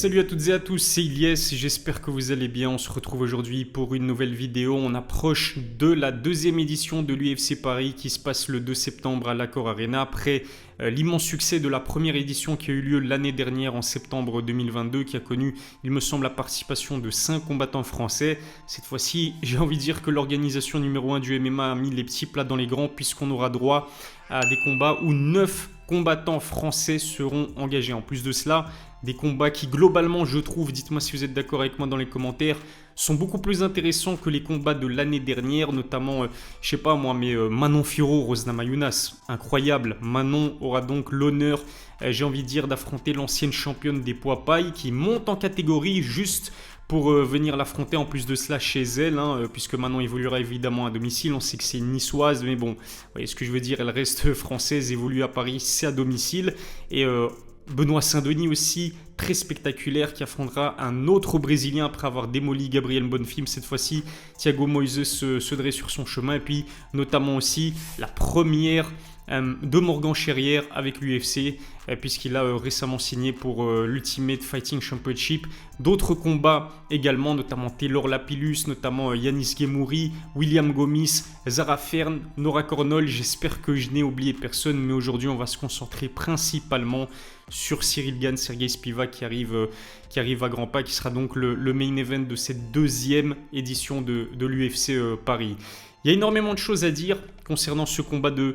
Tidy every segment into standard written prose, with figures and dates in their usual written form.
Salut à toutes et à tous, c'est Ilyes, j'espère que vous allez bien. On se retrouve aujourd'hui pour une nouvelle vidéo. On approche de la deuxième édition de l'UFC Paris qui se passe le 2 septembre à l'Accor Arena après l'immense succès de la première édition qui a eu lieu l'année dernière en septembre 2022 qui a connu, il me semble, la participation de 5 combattants français. Cette fois-ci, j'ai envie de dire que l'organisation numéro 1 du MMA a mis les petits plats dans les grands puisqu'on aura droit à des combats où 9 combattants français seront engagés. En plus de cela, des combats qui globalement, je trouve, dites-moi si vous êtes d'accord avec moi dans les commentaires, sont beaucoup plus intéressants que les combats de l'année dernière, notamment, je sais pas moi, mais Manon Fiorot, Rosna Mayunas, incroyable. Manon aura donc l'honneur, j'ai envie de dire, d'affronter l'ancienne championne des poids pailles qui monte en catégorie juste pour venir l'affronter en plus de cela chez elle, puisque Manon évoluera évidemment à domicile. On sait que c'est une niçoise, mais bon, vous voyez ce que je veux dire, elle reste française, évolue à Paris, c'est à domicile. Et Benoît Saint-Denis aussi, très spectaculaire, qui affrontera un autre Brésilien après avoir démoli Gabriel Bonfim. Cette fois-ci, Thiago Moises se dresse sur son chemin. Et puis, notamment aussi, la première de Morgan Cherrière avec l'UFC, puisqu'il a récemment signé pour l'Ultimate Fighting Championship. D'autres combats également, notamment Taylor Lapillus, notamment Yanis Gemouri, William Gomis, Zara Fern, Nora Cornol. J'espère que je n'ai oublié personne, mais aujourd'hui on va se concentrer principalement sur Cyril Gane, Sergey Spivak qui arrive à grands pas, qui sera donc le main event de cette deuxième édition de l'UFC Paris. Il y a énormément de choses à dire concernant ce combat de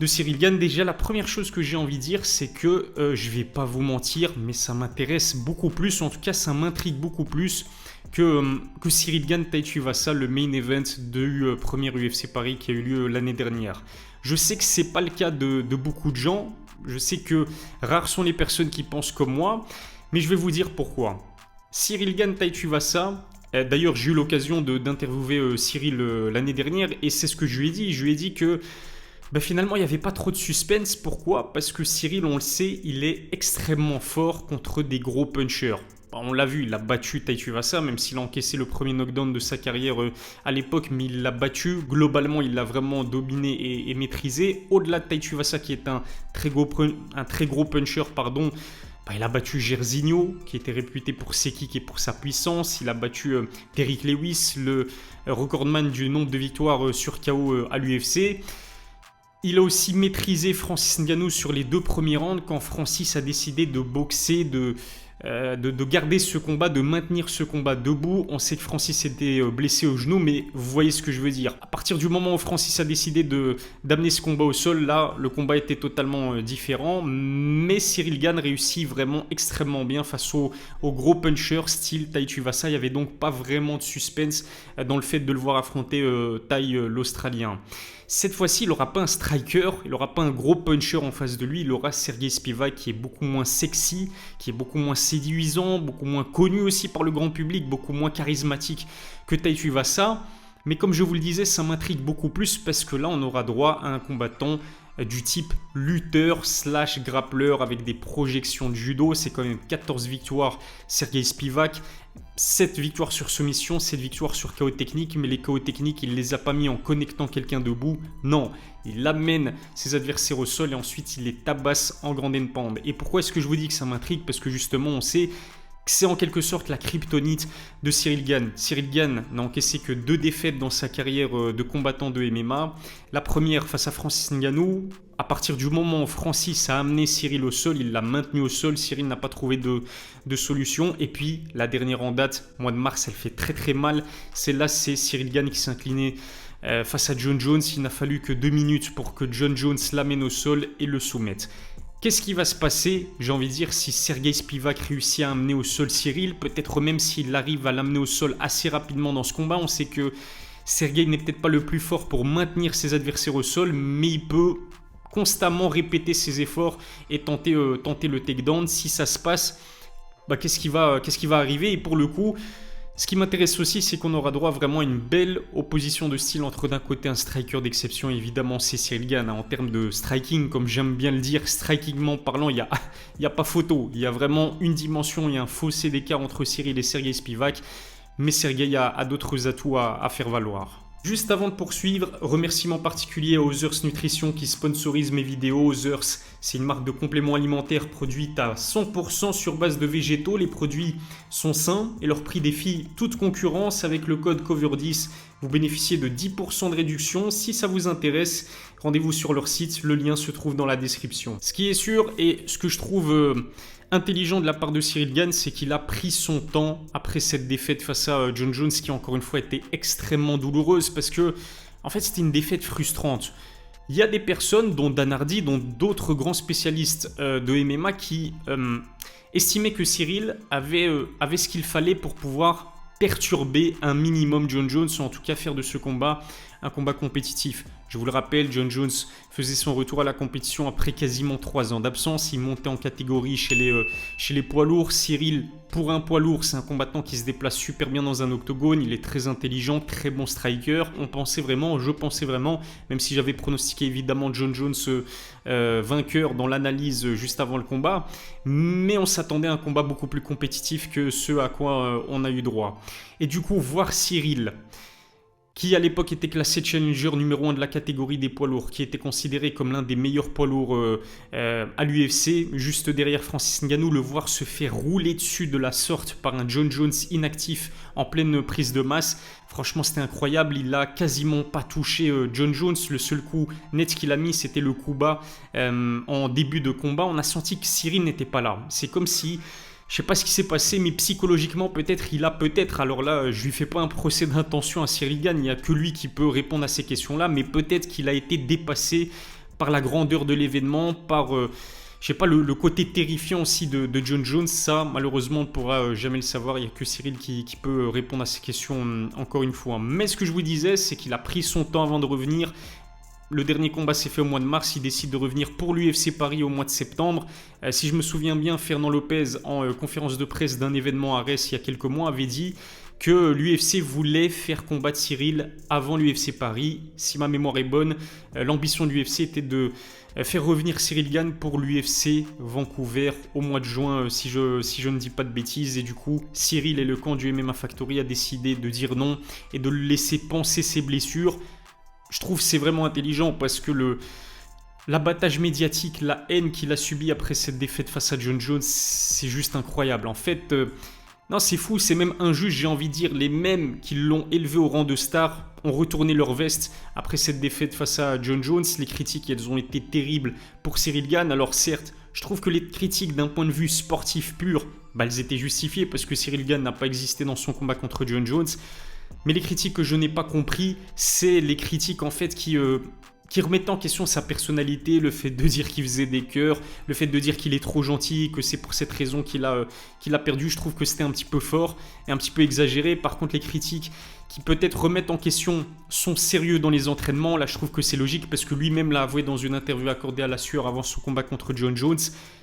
Cyril Gane. Déjà, la première chose que j'ai envie de dire, c'est que je vais pas vous mentir, mais ça m'intéresse beaucoup plus, en tout cas ça m'intrigue beaucoup plus que Cyril Gane Tai Tuivasa, le main event du premier UFC Paris qui a eu lieu l'année dernière. Je sais que c'est pas le cas de beaucoup de gens, je sais que rares sont les personnes qui pensent comme moi, mais je vais vous dire pourquoi. Cyril Gane Tai Tuivasa, d'ailleurs j'ai eu l'occasion d'interviewer Cyril l'année dernière et c'est ce que je lui ai dit. Je lui ai dit que finalement, il n'y avait pas trop de suspense. Pourquoi ? Parce que Cyril, on le sait, il est extrêmement fort contre des gros punchers. On l'a vu, il a battu Tai Tuivasa, même s'il a encaissé le premier knockdown de sa carrière à l'époque, mais il l'a battu. Globalement, il l'a vraiment dominé et maîtrisé. Au-delà de Tai Tuivasa, qui est un très gros puncher, il a battu Jairzinho, qui était réputé pour ses kicks et pour sa puissance. Il a battu Derrick Lewis, le recordman du nombre de victoires sur KO à l'UFC. Il a aussi maîtrisé Francis Ngannou sur les 2 premiers rounds quand Francis a décidé de boxer, de garder ce combat, de maintenir ce combat debout. On sait que Francis était blessé au genou, mais vous voyez ce que je veux dire. À partir du moment où Francis a décidé d'amener ce combat au sol, là, le combat était totalement différent. Mais Cyril Gane réussit vraiment extrêmement bien face aux gros punchers style Tai Tuivasa. Il n'y avait donc pas vraiment de suspense dans le fait de le voir affronter Tai l'Australien. Cette fois-ci, il n'aura pas un striker, il n'aura pas un gros puncher en face de lui, il aura Sergey Spivak qui est beaucoup moins sexy, qui est beaucoup moins séduisant, beaucoup moins connu aussi par le grand public, beaucoup moins charismatique que Tai Tuivasa. Mais comme je vous le disais, ça m'intrigue beaucoup plus parce que là, on aura droit à un combattant du type lutteur/grappleur avec des projections de judo. C'est quand même 14 victoires Sergey Spivak, 7 victoires sur soumission, 7 victoires sur KO technique, mais les KO techniques, il ne les a pas mis en connectant quelqu'un debout. Non, il amène ses adversaires au sol et ensuite il les tabasse en ground and pound. Et pourquoi est-ce que je vous dis que ça m'intrigue ? Parce que justement, on sait que c'est en quelque sorte la kryptonite de Cyril Gane. Cyril Gane n'a encaissé que 2 défaites dans sa carrière de combattant de MMA. La première face à Francis Ngannou. À partir du moment où Francis a amené Cyril au sol, il l'a maintenu au sol. Cyril n'a pas trouvé de solution. Et puis, la dernière en date, mois de mars, elle fait très très mal. Celle-là, c'est Cyril Gane qui s'est incliné face à John Jones. Il n'a fallu que 2 minutes pour que John Jones l'amène au sol et le soumette. Qu'est-ce qui va se passer, j'ai envie de dire, si Sergey Spivak réussit à amener au sol Cyril, peut-être même s'il arrive à l'amener au sol assez rapidement dans ce combat. On sait que Sergey n'est peut-être pas le plus fort pour maintenir ses adversaires au sol, mais il peut constamment répéter ses efforts et tenter le takedown. Si ça se passe, qu'est-ce qui va arriver ? Et pour le coup, ce qui m'intéresse aussi, c'est qu'on aura droit vraiment à une belle opposition de style entre d'un côté un striker d'exception, évidemment c'est Cyril Gane. En termes de striking, comme j'aime bien le dire, strikingment parlant, il n'y a pas photo. Il y a vraiment une dimension, il y a un fossé d'écart entre Cyril et Sergey Spivak. Mais Sergey a d'autres atouts à faire valoir. Juste avant de poursuivre, remerciement particulier à Others Nutrition qui sponsorise mes vidéos. Others, c'est une marque de compléments alimentaires produite à 100% sur base de végétaux. Les produits sont sains et leur prix défie toute concurrence. Avec le code COVER10, vous bénéficiez de 10% de réduction. Si ça vous intéresse, rendez-vous sur leur site, le lien se trouve dans la description. Ce qui est sûr et ce que je trouve intelligent de la part de Cyril Gane, c'est qu'il a pris son temps après cette défaite face à Jon Jones qui encore une fois était extrêmement douloureuse parce que en fait c'était une défaite frustrante. Il y a des personnes, dont Dan Hardy, dont d'autres grands spécialistes de MMA qui estimaient que Cyril avait ce qu'il fallait pour pouvoir perturber un minimum Jon Jones, ou en tout cas faire de ce combat un combat compétitif. Je vous le rappelle, Jon Jones faisait son retour à la compétition après quasiment 3 ans d'absence. Il montait en catégorie chez les poids lourds. Cyril, pour un poids lourd, c'est un combattant qui se déplace super bien dans un octogone. Il est très intelligent, très bon striker. Je pensais vraiment, même si j'avais pronostiqué évidemment Jon Jones vainqueur dans l'analyse juste avant le combat, mais on s'attendait à un combat beaucoup plus compétitif que ce à quoi on a eu droit. Et du coup, voir Cyril, qui à l'époque était classé challenger numéro 1 de la catégorie des poids lourds, qui était considéré comme l'un des meilleurs poids lourds à l'UFC, juste derrière Francis Ngannou, le voir se faire rouler dessus de la sorte par un Jon Jones inactif en pleine prise de masse, franchement c'était incroyable. Il a quasiment pas touché Jon Jones. Le seul coup net qu'il a mis, c'était le coup bas en début de combat. On a senti que Cyril n'était pas là. C'est comme si... Je sais pas ce qui s'est passé, mais psychologiquement, alors là, je lui fais pas un procès d'intention à Cyril Gane, il n'y a que lui qui peut répondre à ces questions-là, mais peut-être qu'il a été dépassé par la grandeur de l'événement, par, je sais pas, le côté terrifiant aussi de Jon Jones. Ça, malheureusement, on ne pourra jamais le savoir, il n'y a que Cyril qui peut répondre à ces questions encore une fois. Mais ce que je vous disais, c'est qu'il a pris son temps avant de revenir. Le dernier combat s'est fait au mois de mars, il décide de revenir pour l'UFC Paris au mois de septembre. Si je me souviens bien, Fernand Lopez, en conférence de presse d'un événement à Reims il y a quelques mois, avait dit que l'UFC voulait faire combattre Cyril avant l'UFC Paris. Si ma mémoire est bonne, l'ambition de l'UFC était de faire revenir Cyril Gane pour l'UFC Vancouver au mois de juin, si je ne dis pas de bêtises. Et du coup, Cyril et le camp du MMA Factory a décidé de dire non et de le laisser panser ses blessures. Je trouve que c'est vraiment intelligent parce que l'abattage médiatique, la haine qu'il a subie après cette défaite face à Jon Jones, c'est juste incroyable. En fait, non, c'est fou, c'est même injuste, j'ai envie de dire. Les mêmes qui l'ont élevé au rang de star ont retourné leur veste après cette défaite face à Jon Jones. Les critiques, elles ont été terribles pour Cyril Gane. Alors certes, je trouve que les critiques d'un point de vue sportif pur, elles étaient justifiées parce que Cyril Gane n'a pas existé dans son combat contre Jon Jones. Mais les critiques que je n'ai pas compris, c'est les critiques en fait qui remettent en question sa personnalité, le fait de dire qu'il faisait des cœurs, le fait de dire qu'il est trop gentil, que c'est pour cette raison qu'il a perdu. Je trouve que c'était un petit peu fort et un petit peu exagéré. Par contre, les critiques qui peut-être remettent en question son sérieux dans les entraînements, là je trouve que c'est logique parce que lui-même l'a avoué dans une interview accordée à La Sueur avant son combat contre Jon Jones.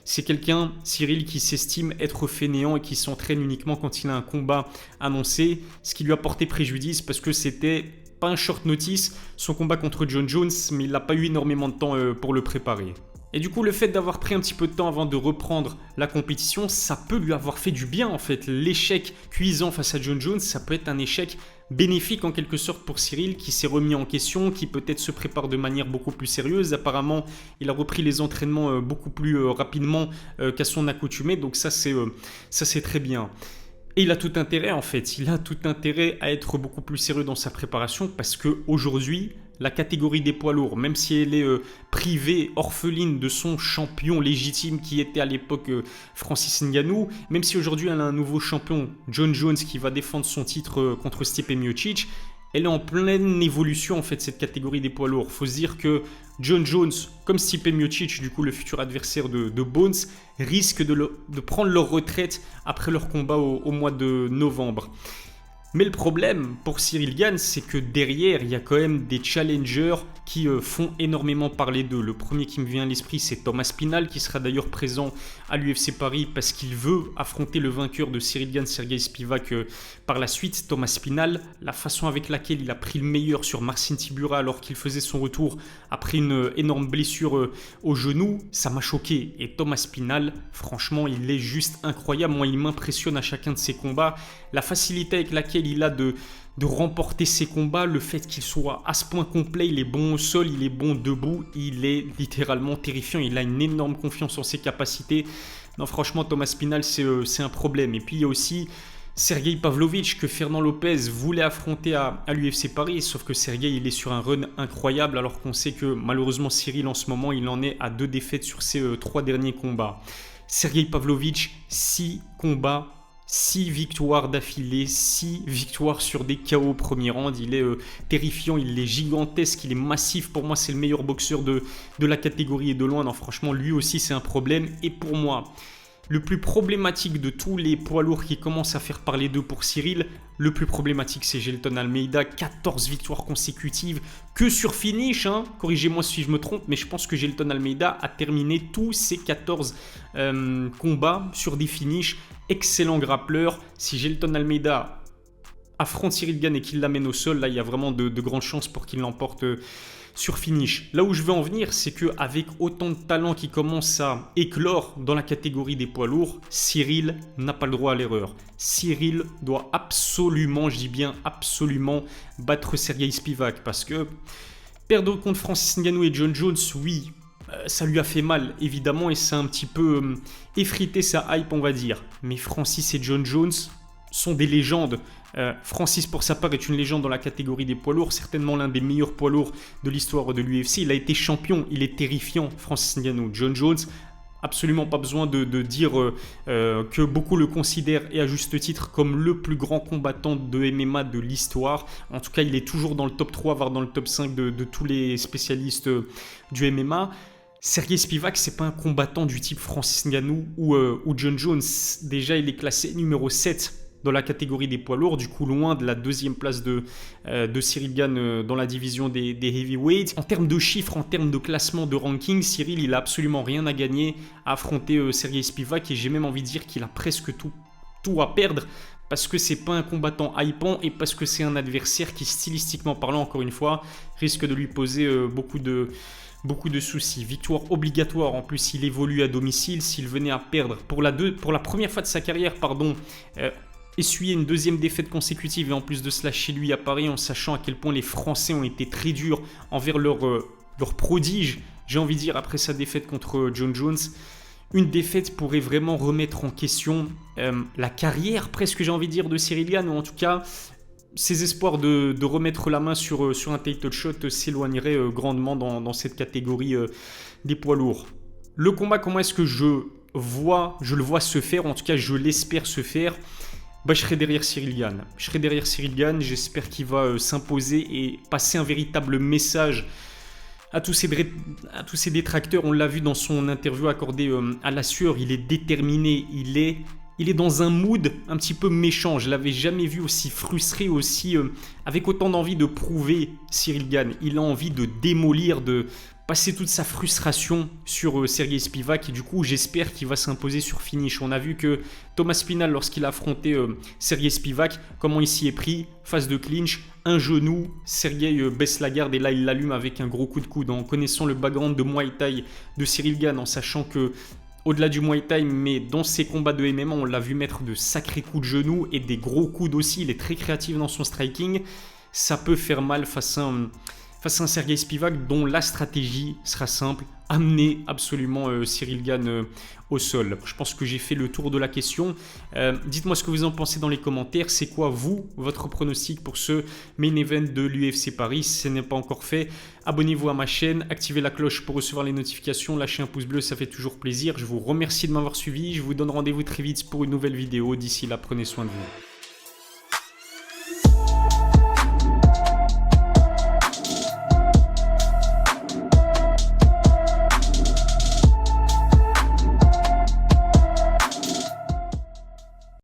C'est quelqu'un, Cyril, qui s'estime être fainéant et qui s'entraîne uniquement quand il a un combat annoncé, ce qui lui a porté préjudice parce que c'était pas un short notice son combat contre Jon Jones, mais il n'a pas eu énormément de temps pour le préparer. Et du coup, le fait d'avoir pris un petit peu de temps avant de reprendre la compétition, ça peut lui avoir fait du bien en fait. L'échec cuisant face à Jon Jones, ça peut être un échec bénéfique en quelque sorte pour Cyril qui s'est remis en question, qui peut-être se prépare de manière beaucoup plus sérieuse. Apparemment, il a repris les entraînements beaucoup plus rapidement qu'à son accoutumée, donc ça c'est très bien. Et il a tout intérêt en fait, il a tout intérêt à être beaucoup plus sérieux dans sa préparation parce qu'aujourd'hui, la catégorie des poids lourds, même si elle est privée, orpheline de son champion légitime qui était à l'époque Francis Ngannou, même si aujourd'hui elle a un nouveau champion, Jon Jones, qui va défendre son titre contre Stipe Miocic, elle est en pleine évolution en fait cette catégorie des poids lourds. Faut se dire que Jon Jones, comme Stipe Miocic, du coup le futur adversaire de Bones, risquent de prendre leur retraite après leur combat au mois de novembre. Mais le problème pour Cyril Gane, c'est que derrière, il y a quand même des challengers qui font énormément parler d'eux. Le premier qui me vient à l'esprit, c'est Thomas Spinal, qui sera d'ailleurs présent à l'UFC Paris parce qu'il veut affronter le vainqueur de Cyril Gane, Sergey Spivak, par la suite. Thomas Spinal, la façon avec laquelle il a pris le meilleur sur Marcin Tybura alors qu'il faisait son retour après une énorme blessure au genou, ça m'a choqué. Et Thomas Spinal, franchement, il est juste incroyable. Moi, il m'impressionne à chacun de ses combats. La facilité avec laquelle il a de remporter ses combats, le fait qu'il soit à ce point complet, il est bon au sol, il est bon debout, il est littéralement terrifiant, il a une énorme confiance en ses capacités. Non, franchement, Thomas Spinal, c'est un problème. Et puis il y a aussi Sergei Pavlovich que Fernand Lopez voulait affronter à l'UFC Paris, sauf que Sergei il est sur un run incroyable alors qu'on sait que malheureusement Cyril en ce moment il en est à 2 défaites sur ses 3 derniers combats. Sergei Pavlovich, 6 combats, 6 victoires d'affilée, 6 victoires sur des KO au premier round. Il est terrifiant, il est gigantesque, il est massif. Pour moi, c'est le meilleur boxeur de la catégorie et de loin. Non, franchement, lui aussi, c'est un problème. Et pour moi, le plus problématique de tous les poids lourds qui commencent à faire parler d'eux pour Cyril, le plus problématique, c'est Jailton Almeida. 14 victoires consécutives que sur finish. Corrigez-moi si je me trompe, mais je pense que Jailton Almeida a terminé tous ses 14 combats sur des finishes. Excellent grappleur. Si Jailton Almeida affronte Cyril Gane et qu'il l'amène au sol, là, il y a vraiment de grandes chances pour qu'il l'emporte sur finish. Là où je veux en venir, c'est qu'avec autant de talent qui commence à éclore dans la catégorie des poids lourds, Cyril n'a pas le droit à l'erreur. Cyril doit absolument, je dis bien absolument, battre Sergei Spivak parce que perdre contre Francis Ngannou et John Jones, oui, ça lui a fait mal évidemment et ça a un petit peu effrité sa hype, on va dire. Mais Francis et John Jones sont des légendes. Francis pour sa part est une légende dans la catégorie des poids lourds, certainement l'un des meilleurs poids lourds de l'histoire de l'UFC. Il a été champion, il est terrifiant, Francis Ngannou. John Jones, absolument pas besoin de dire que beaucoup le considèrent et à juste titre comme le plus grand combattant de MMA de l'histoire. En tout cas, il est toujours dans le top 3, voire dans le top 5 de tous les spécialistes du MMA. Sergei Spivak, c'est pas un combattant du type Francis Ngannou ou John Jones. Déjà, il est classé numéro 7 dans la catégorie des poids lourds, du coup loin de la 2e place de Cyril Gane dans la division des heavyweights. En termes de chiffres, en termes de classement, de ranking, Cyril, il a absolument rien à gagner à affronter Sergei Spivak et j'ai même envie de dire qu'il a presque tout à perdre parce que c'est pas un combattant hypant et parce que c'est un adversaire qui, stylistiquement parlant, encore une fois, risque de lui poser beaucoup de soucis. Victoire obligatoire, en plus il évolue à domicile. S'il venait à perdre pour la première fois de sa carrière, essuyer une 2e défaite consécutive et en plus de cela chez lui à Paris, en sachant à quel point les Français ont été très durs envers leur prodige, j'ai envie de dire, après sa défaite contre John Jones. Une défaite pourrait vraiment remettre en question la carrière, presque j'ai envie de dire, de Cyril Gane, ou en tout cas ses espoirs de remettre la main sur un title shot s'éloigneraient grandement dans cette catégorie des poids lourds. Le combat, comment est-ce que je le vois se faire, en tout cas je l'espère se faire. Je serai derrière Cyril Gane. J'espère qu'il va s'imposer et passer un véritable message à tous ces détracteurs. On l'a vu dans son interview accordée à La Sueur. Il est déterminé. Il est dans un mood un petit peu méchant. Je ne l'avais jamais vu aussi frustré, avec autant d'envie de prouver Cyril Gane. Il a envie de démolir, de passer toute sa frustration sur Sergei Spivak et du coup j'espère qu'il va s'imposer sur finish. On a vu que Thomas Spinal, lorsqu'il a affronté Sergei Spivak, comment il s'y est pris, phase de clinch, un genou, Sergei baisse la garde et là il l'allume avec un gros coup de coude. En connaissant le background de Muay Thai de Cyril Gane, en sachant que au-delà du Muay Thai, mais dans ses combats de MMA, on l'a vu mettre de sacrés coups de genou et des gros coudes aussi. Il est très créatif dans son striking. Ça peut faire mal face à un Sergei Spivak dont la stratégie sera simple, amener absolument Cyril Gane au sol. Je pense que j'ai fait le tour de la question. Dites-moi ce que vous en pensez dans les commentaires. C'est quoi, votre pronostic pour ce main event de l'UFC Paris? Si ce n'est pas encore fait, abonnez-vous à ma chaîne, activez la cloche pour recevoir les notifications, lâchez un pouce bleu, ça fait toujours plaisir. Je vous remercie de m'avoir suivi. Je vous donne rendez-vous très vite pour une nouvelle vidéo. D'ici là, prenez soin de vous.